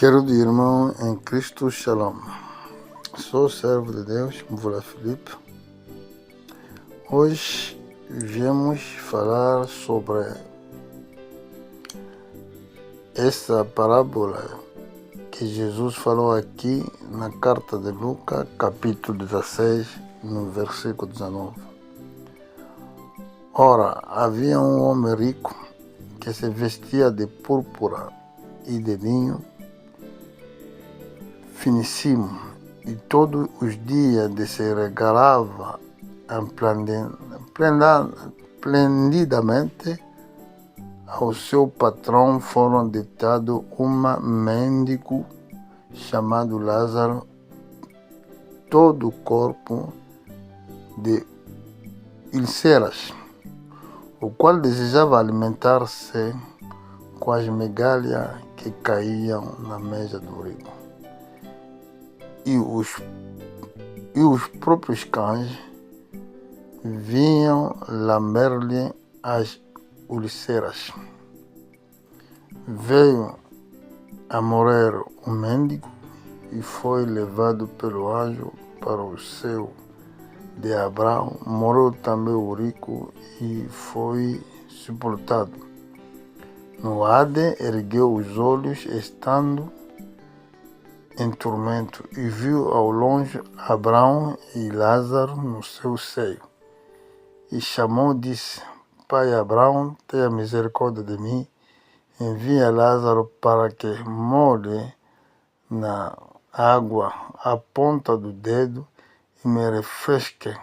Querido irmão em Cristo, Shalom. Sou servo de Deus, Mvula Filipe. Hoje viemos falar sobre essa parábola que Jesus falou aqui na carta de Lucas, capítulo 16, no versículo 19. Ora, havia um homem rico que se vestia de púrpura e de linho finíssimo, e todos os dias se regalava esplendidamente. Ao seu patrão foram ditado mendigo chamado Lázaro, todo o corpo de úlceras, o qual desejava alimentar-se com as migalhas que caíam na mesa do rico. E os próprios cães vinham lamber-lhe as úlceras. Veio a morrer o mendigo e foi levado pelo anjo para o céu de Abraão. Morreu também o rico e foi sepultado. No Hades ergueu os olhos, estando em tormento, e viu ao longe Abraão e Lázaro no seu seio. E chamou e disse: Pai Abraão, tenha misericórdia de mim, envia Lázaro para que molhe na água a ponta do dedo e me refresque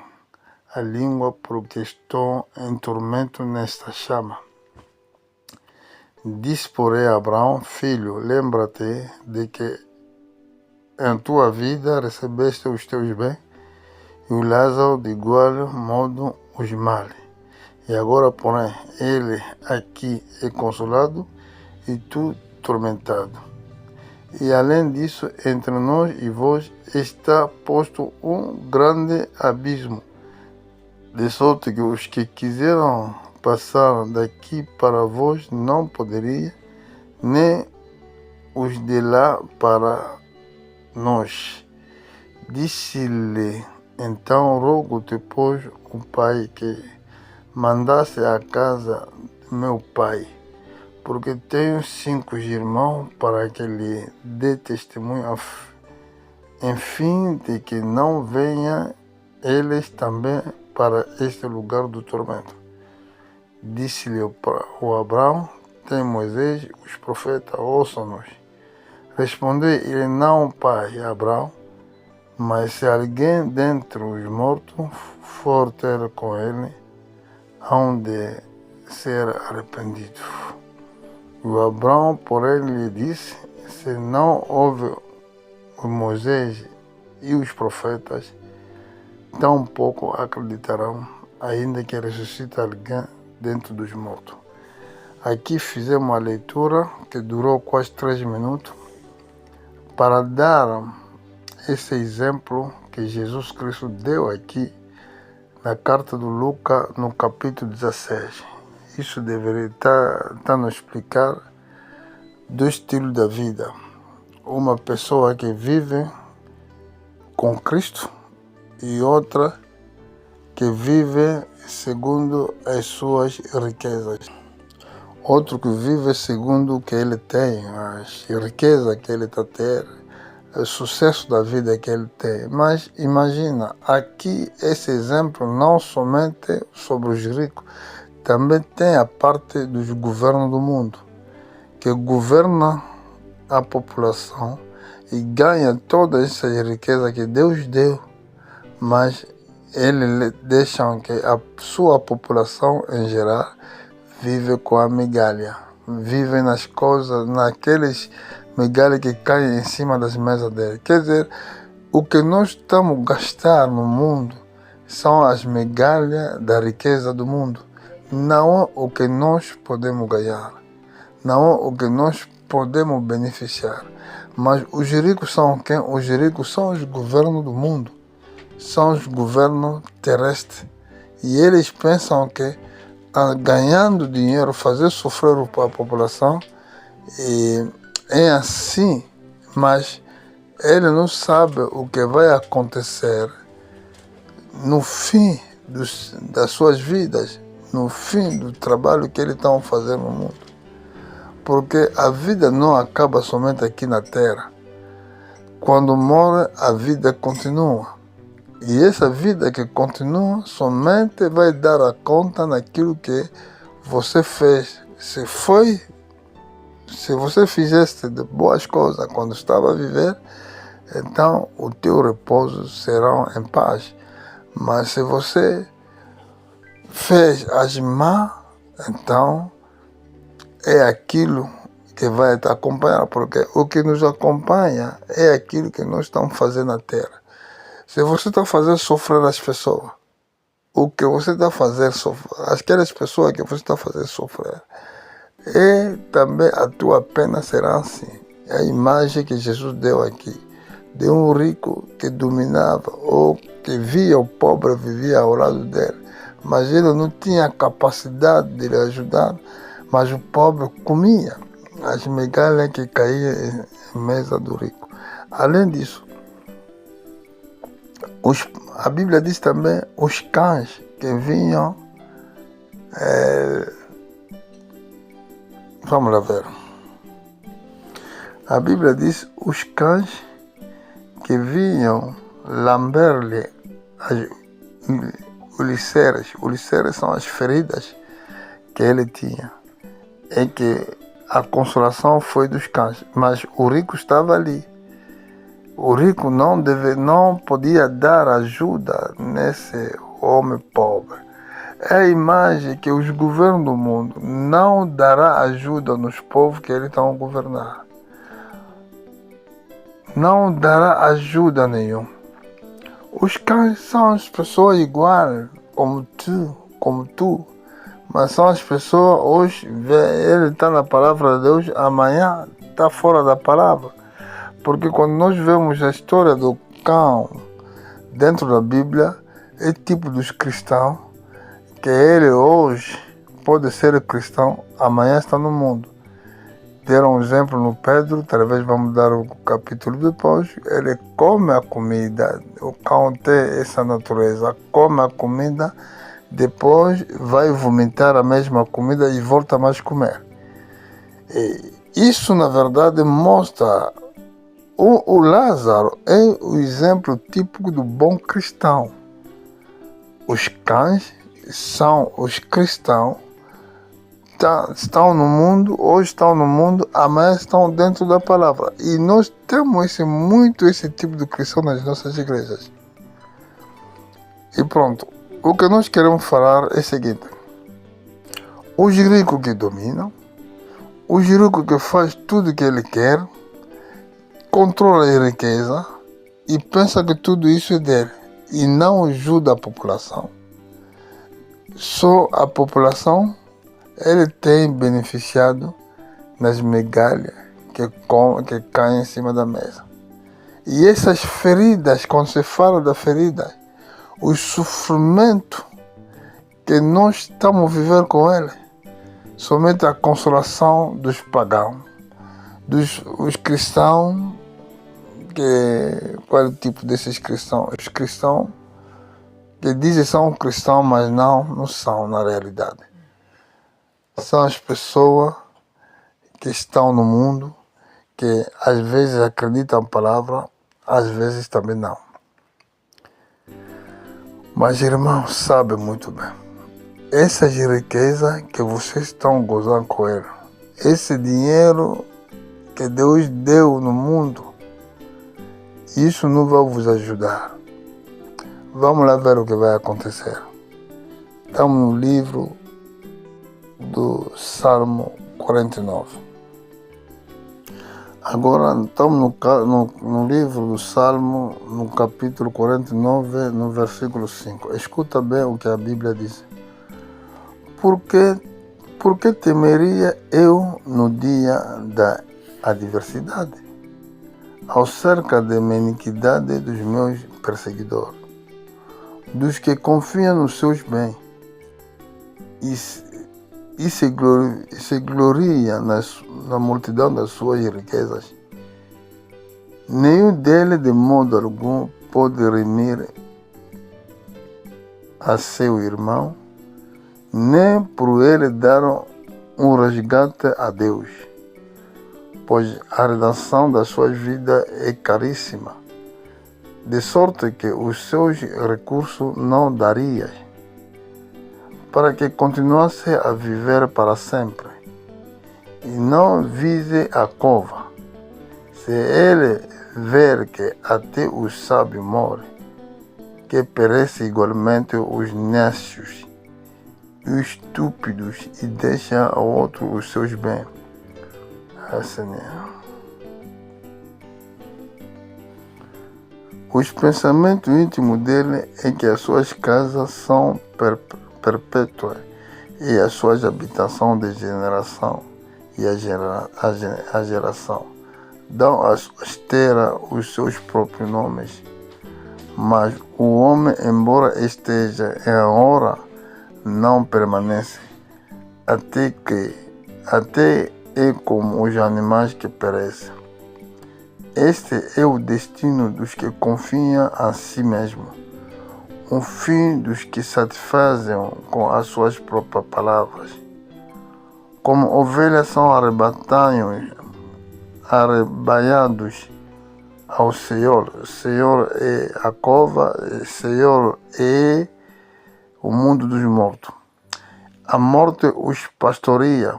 a língua, porque estou em tormento nesta chama. Disse, porém, Abraão: Filho, lembra-te de que em tua vida recebeste os teus bens, e o Lázaro de igual modo os males. E agora, porém, ele aqui é consolado e tu tormentado. E além disso, entre nós e vós está posto um grande abismo, de sorte que os que quiseram passar daqui para vós não poderiam, nem os de lá para nós. Disse-lhe então: rogo-te, pois, o pai, que mandasse à casa de meu pai, porque tenho 5 irmãos, para que lhe dê testemunho, enfim, de que não venham eles também para este lugar do tormento. Disse-lhe o Abraão: tem Moisés, os profetas, ouçam-nos. Respondeu ele: não, pai Abraão, mas se alguém dentre os mortos for ter com ele, hão de ser arrependido. O Abraão, porém, lhe disse: se não houve o Moisés e os profetas, tampouco acreditarão, ainda que ressuscite alguém dentro dos mortos. Aqui fizemos a leitura, que durou quase 3 minutos, para dar esse exemplo que Jesus Cristo deu aqui na carta do Lucas, no capítulo 16. Isso deveria estar nos explicar do estilo da vida. Uma pessoa que vive com Cristo e outra que vive segundo as suas riquezas. Outro que vive segundo o que ele tem, as riquezas que ele está tendo, o sucesso da vida que ele tem. Mas imagina, aqui esse exemplo não somente sobre os ricos, também tem a parte dos governos do mundo, que governa a população e ganha toda essa riqueza que Deus deu, mas eles deixam que a sua população em geral vive com a migalha, vive nas coisas, naqueles migalhas que caem em cima das mesas dele. Quer dizer, o que nós estamos a gastar no mundo são as migalhas da riqueza do mundo, não o que nós podemos ganhar, não o que nós podemos beneficiar. Mas os ricos são quem? Os ricos são os governos do mundo, são os governos terrestres, e eles pensam que ganhando dinheiro, fazer sofrer a população, e é assim mas ele não sabe o que vai acontecer no fim das suas vidas, no fim do trabalho que eles estão fazendo no mundo. Porque a vida não acaba somente aqui na Terra. Quando morre, a vida continua. E essa vida que continua somente vai dar a conta naquilo que você fez. Se você fizesse de boas coisas quando estava a viver, então o teu repouso será em paz. Mas se você fez as más, então é aquilo que vai te acompanhar, porque o que nos acompanha é aquilo que nós estamos fazendo na Terra. Se você está fazendo sofrer as pessoas, o que você está fazendo sofrer, aquelas pessoas que você está fazendo sofrer, e também a tua pena será assim. É a imagem que Jesus deu aqui, de um rico que dominava ou que via o pobre vivia ao lado dele, mas ele não tinha capacidade de lhe ajudar, mas o pobre comia as migalhas que caíam em mesa do rico. Além disso, a Bíblia diz também os cães que vinham. Vamos lá ver. A Bíblia diz os cães que vinham lamber-lhe os liceres. Os liceres são as feridas que ele tinha. É que a consolação foi dos cães, mas o rico estava ali. O rico não podia dar ajuda nesse homem pobre. É a imagem que os governos do mundo não dará ajuda nos povos que eles estão a governar. Não dará ajuda nenhuma. Os cães são as pessoas iguais como tu, mas são as pessoas, hoje ele está na palavra de Deus, amanhã está fora da palavra. Porque quando nós vemos a história do cão dentro da Bíblia, é tipo dos cristãos, que ele hoje pode ser cristão, amanhã está no mundo. Deram um exemplo no Pedro, talvez vamos dar o capítulo depois, ele come a comida, o cão tem essa natureza, come a comida, depois vai vomitar a mesma comida e volta mais a comer. E isso, na verdade, mostra. O Lázaro é o exemplo típico do bom cristão. Os cães são os cristãos, estão no mundo, hoje estão no mundo, amanhã estão dentro da palavra. E nós temos muito esse tipo de cristão nas nossas igrejas. E pronto, o que nós queremos falar é o seguinte: os ricos que dominam, os ricos que faz tudo o que ele quer, controla a riqueza e pensa que tudo isso é dele e não ajuda a população. Só a população ele tem beneficiado nas migalhas que caem em cima da mesa. E essas feridas, quando se fala da ferida, o sofrimento que nós estamos vivendo com ele, somente a consolação dos pagãos, os cristãos. Qual é o tipo desses cristãos? Os cristãos que dizem que são cristãos, mas não são na realidade. São as pessoas que estão no mundo, que às vezes acreditam na palavra, às vezes também não. Mas irmãos, sabem muito bem, essas riquezas que vocês estão gozando com ele, esse dinheiro que Deus deu no mundo, isso não vai vos ajudar. Vamos lá ver o que vai acontecer. Estamos no livro do Salmo 49. Agora estamos no livro do Salmo, no capítulo 49, no versículo 5. Escuta bem o que a Bíblia diz. Por que temeria eu no dia da adversidade, acerca da iniquidade dos meus perseguidores, dos que confiam nos seus bens e se gloria na multidão das suas riquezas? Nenhum deles de modo algum pode remir a seu irmão, nem por ele dar um resgate a Deus, pois a redenção da sua vida é caríssima, de sorte que os seus recursos não daria, para que continuasse a viver para sempre, e não vise a cova. Se ele ver que até o sábio morre, que perece igualmente os nécios e os estúpidos e deixa ao outro os seus bens. Assim é. Os pensamentos íntimos dele é que as suas casas são perpétuas e as suas habitações de geração e a geração. Dão às terras os seus próprios nomes. Mas o homem, embora esteja em hora, não permanece, até é como os animais que perecem. Este é o destino dos que confiam a si mesmo, o fim dos que satisfazem com as suas próprias palavras. Como ovelhas são arrebanhados ao Senhor. O Senhor é a cova, o Senhor é o mundo dos mortos. A morte os pastoreia,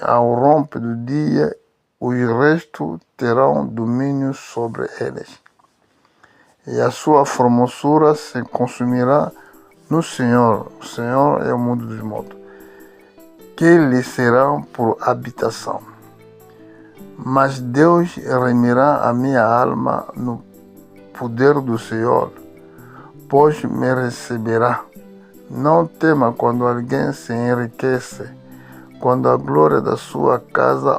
ao romper do dia, os restos terão domínio sobre eles. E a sua formosura se consumirá no Senhor. O Senhor é o mundo dos mortos, que lhe serão por habitação. Mas Deus remirá a minha alma no poder do Senhor, pois me receberá. Não tema quando alguém se enriquece, quando a glória da sua casa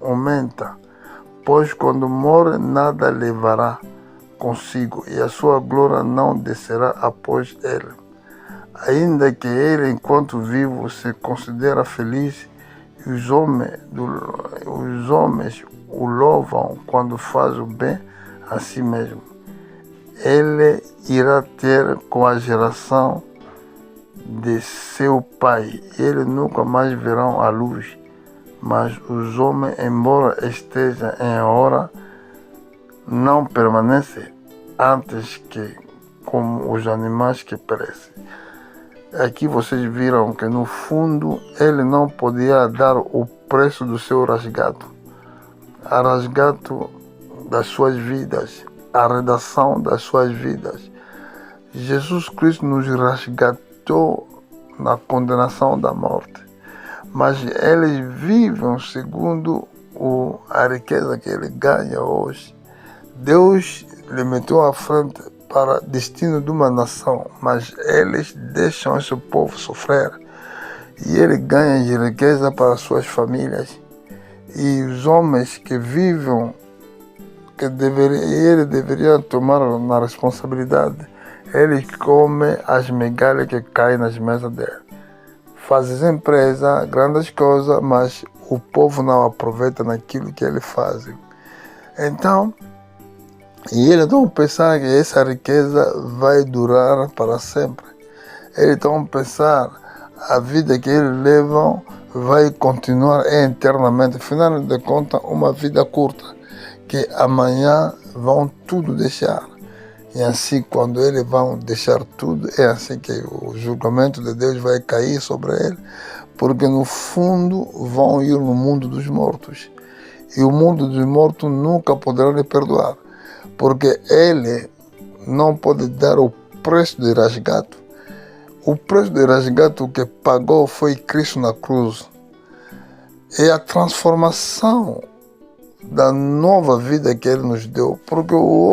aumenta, pois quando morre nada levará consigo, e a sua glória não descerá após ele. Ainda que ele, enquanto vivo, se considera feliz, e os homens o louvam quando faz o bem a si mesmo. Ele irá ter com a geração de seu pai. Ele nunca mais verão a luz. Mas os homens, embora estejam em hora, não permanecem antes que como os animais que perecem. Aqui vocês viram que no fundo ele não podia dar o preço do seu resgate, a resgate das suas vidas, a redação das suas vidas. Jesus Cristo nos resgatou na condenação da morte, mas eles vivem segundo a riqueza que ele ganha hoje. Deus lhe meteu à frente para o destino de uma nação, mas eles deixam esse povo sofrer e ele ganha de riqueza para suas famílias. E os homens que vivem, ele deveria tomar na responsabilidade, eles comem as migalhas que caem nas mesas dele. Fazem empresa, grandes coisas, mas o povo não aproveita naquilo que ele faz. Então, e eles estão pensar que essa riqueza vai durar para sempre. Eles estão pensar a vida que eles levam vai continuar eternamente. Afinal de contas, uma vida curta, que amanhã vão tudo deixar. E assim, quando eles vão deixar tudo, é assim que o julgamento de Deus vai cair sobre eles, porque no fundo vão ir no mundo dos mortos. E o mundo dos mortos nunca poderá lhe perdoar, porque ele não pode dar o preço de resgate. O preço de resgate que pagou foi Cristo na cruz. É a transformação da nova vida que ele nos deu, porque o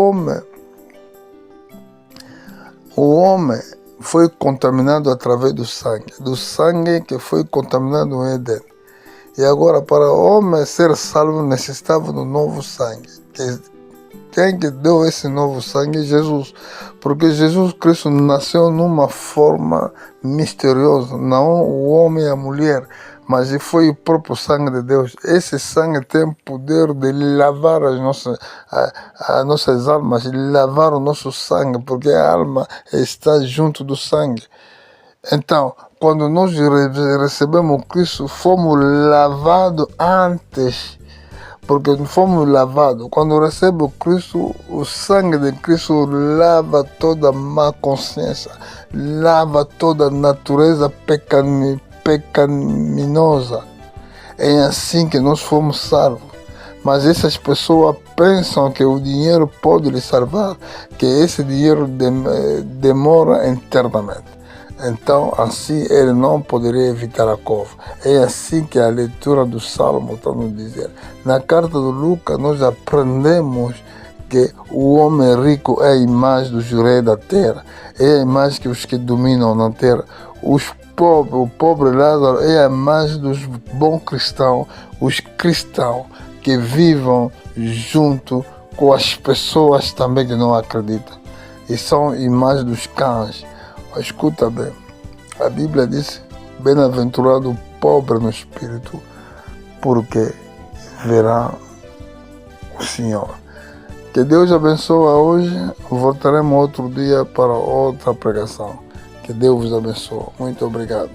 homem foi contaminado através do sangue que foi contaminado no Éden. E agora, para o homem ser salvo, necessitava do novo sangue. Quem que deu esse novo sangue? Jesus. Porque Jesus Cristo nasceu numa forma misteriosa, não o homem e a mulher, mas foi o próprio sangue de Deus. Esse sangue tem poder de lavar as nossas almas, lavar o nosso sangue, porque a alma está junto do sangue. Então, quando nós recebemos Cristo, fomos lavados antes, porque fomos lavados. Quando recebo Cristo, o sangue de Cristo lava toda má consciência, lava toda natureza pecaminosa. É assim que nós fomos salvos. Mas essas pessoas pensam que o dinheiro pode lhes salvar, que esse dinheiro demora eternamente. Então, assim, ele não poderia evitar a cova. É assim que a leitura do Salmo está nos dizendo. Na carta do Lucas, nós aprendemos que o homem rico é a imagem dos reis da terra, é a imagem que os que dominam na terra. O pobre Lázaro é a imagem dos bons cristãos, os cristãos que vivem junto com as pessoas também que não acreditam. E são imagens dos cães. Escuta bem, a Bíblia diz: bem-aventurado o pobre no espírito, porque verá o Senhor. Que Deus abençoe hoje. Voltaremos outro dia para outra pregação. Que Deus vos abençoe. Muito obrigado.